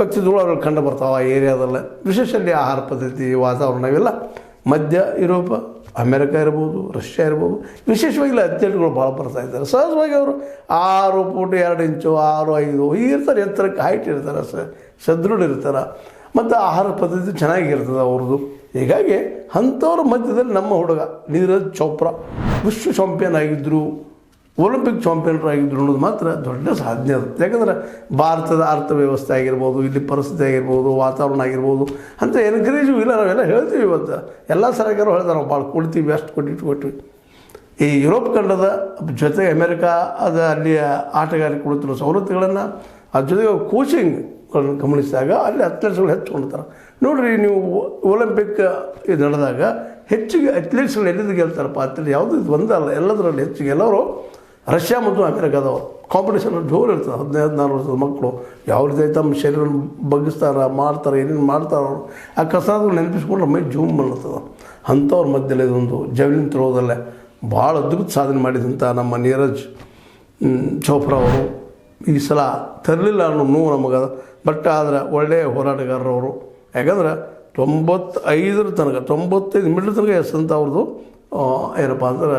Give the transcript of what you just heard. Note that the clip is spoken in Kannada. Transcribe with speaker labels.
Speaker 1: ವ್ಯಕ್ತಿತ್ವಗಳು ಅವ್ರಲ್ಲಿ ಕಂಡು ಬರ್ತಾವೆ ಆ ಏರಿಯಾದಲ್ಲೇ. ವಿಶೇಷ ಅಲ್ಲಿ ಆಹಾರ ಪದ್ಧತಿ, ವಾತಾವರಣ ಇವೆಲ್ಲ ಮಧ್ಯ ಯುರೋಪ, ಅಮೇರಿಕ ಇರ್ಬೋದು, ರಷ್ಯಾ ಇರ್ಬೋದು, ವಿಶೇಷವಾಗಿ ಇಲ್ಲಿ ಅಥ್ಲೆಟ್ಗಳು ಭಾಳ ಬರ್ತಾ ಇದ್ದಾರೆ. ಸಹಜವಾಗಿ ಅವರು 6 ಫೂಟ್ 2 ಇಂಚು 6, 5 ಹೀಗಿರ್ತಾರೆ, ಎತ್ತರಕ್ಕೆ ಹೈಟ್ ಇರ್ತಾರೆ, ಸದೃಢ ಇರ್ತಾರೆ, ಮತ್ತು ಆಹಾರ ಪದ್ಧತಿ ಚೆನ್ನಾಗಿರ್ತದೆ ಅವ್ರದ್ದು. ಹೀಗಾಗಿ ಅಂಥವ್ರ ಮಧ್ಯದಲ್ಲಿ ನಮ್ಮ ಹುಡುಗ ನೀರಜ್ ಚೋಪ್ರಾ ವಿಶ್ವ ಚಾಂಪಿಯನ್ ಆಗಿದ್ದರು, ಒಲಿಂಪಿಕ್ ಚಾಂಪಿಯನ್ರಾಗಿದ್ದರು ಅನ್ನೋದು ಮಾತ್ರ ದೊಡ್ಡ ಸಾಧನೆ ಅದು. ಯಾಕಂದ್ರೆ ಭಾರತದ ಅರ್ಥವ್ಯವಸ್ಥೆ ಆಗಿರ್ಬೋದು, ಇಲ್ಲಿ ಪರಿಸ್ಥಿತಿ ಆಗಿರ್ಬೋದು, ವಾತಾವರಣ ಆಗಿರ್ಬೋದು ಅಂತ ಎನ್ಕರೇಜು ಇಲ್ಲ. ನಾವೆಲ್ಲ ಹೇಳ್ತೀವಿ, ಇವತ್ತು ಎಲ್ಲ ಸರ್ಕಾರರು ಹೇಳ್ತಾರೆ ನಾವು ಭಾಳ ಕೊಡ್ತೀವಿ, ಅಷ್ಟು ಕೊಟ್ಟಿವಿ. ಈ ಯುರೋಪ್ ಖಂಡದ ಜೊತೆಗೆ ಅಮೇರಿಕಾ ಅದು ಅಲ್ಲಿಯ ಆಟಗಾರರಿಗೆ ಕೊಡುತ್ತಿರೋ ಸವಲತ್ತುಗಳನ್ನು, ಅದ್ರ ಜೊತೆಗೆ ಕೋಚಿಂಗ್ಗಳನ್ನು ಗಮನಿಸಿದಾಗ ಅಲ್ಲಿ ಅಥ್ಲೆಟ್ಸ್ಗಳು ಹೆಚ್ಚು ನೋಡಿರಿ. ನೀವು ಒಲಿಂಪಿಕ್ ಇದು ನಡೆದಾಗ ಹೆಚ್ಚಿಗೆ ಅಥ್ಲೆಟ್ಸ್ಗಳು ಎಲ್ಲಿದ್ದು ಗೆಲ್ತಾರಪ್ಪ ಅಥ್ಲೆಟ್ ಯಾವುದು ಇದು ಒಂದಲ್ಲ, ಎಲ್ಲದರಲ್ಲಿ ಹೆಚ್ಚಿಗೆ ಎಲ್ಲರೂ ರಷ್ಯಾ ಮತ್ತು ಅಮೇರಿಕಾದವರು. ಕಾಂಪಿಟೇಷನ್ ಜೋರು ಇರ್ತದೆ. 15-16 ವರ್ಷದ ಮಕ್ಕಳು ಯಾವ ರೀತಿ ತಮ್ಮ ಶರೀರವನ್ನು ಬಗ್ಗಿಸ್ತಾರೆ, ಮಾಡ್ತಾರೆ, ಏನೇನು ಮಾಡ್ತಾರೆ ಅವರು. ಆ ಕಸರತ್ತು ನೆನಪಿಸ್ಕೊಂಡ್ರೆ ಮೈ ಜೂಮ್ ಬರ್ತದೆ. ಅಂಥವ್ರ ಮಧ್ಯದಲ್ಲಿ ಇದೊಂದು ಜವಲಿನ್ ಥ್ರೋದಲ್ಲೇ ಭಾಳ ಅದ್ಭುತ ಸಾಧನೆ ಮಾಡಿದಂಥ ನಮ್ಮ ನೀರಜ್ ಚೋಪ್ರಾ ಅವರು ಈ ಸಲ ತರಲಿಲ್ಲ ಅನ್ನೋ ನೋವು ನಮಗೆ. ಬಟ್ ಆದರೆ ಒಳ್ಳೆಯ ಹೋರಾಟಗಾರರವರು. ಯಾಕಂದ್ರೆ 95 ತನಕ 95 ಮಿಡ್ಲ್ ತನಕ ಎಸ್ ಅಂತ ಅವ್ರದ್ದು ಏನಪ್ಪ ಅಂದ್ರೆ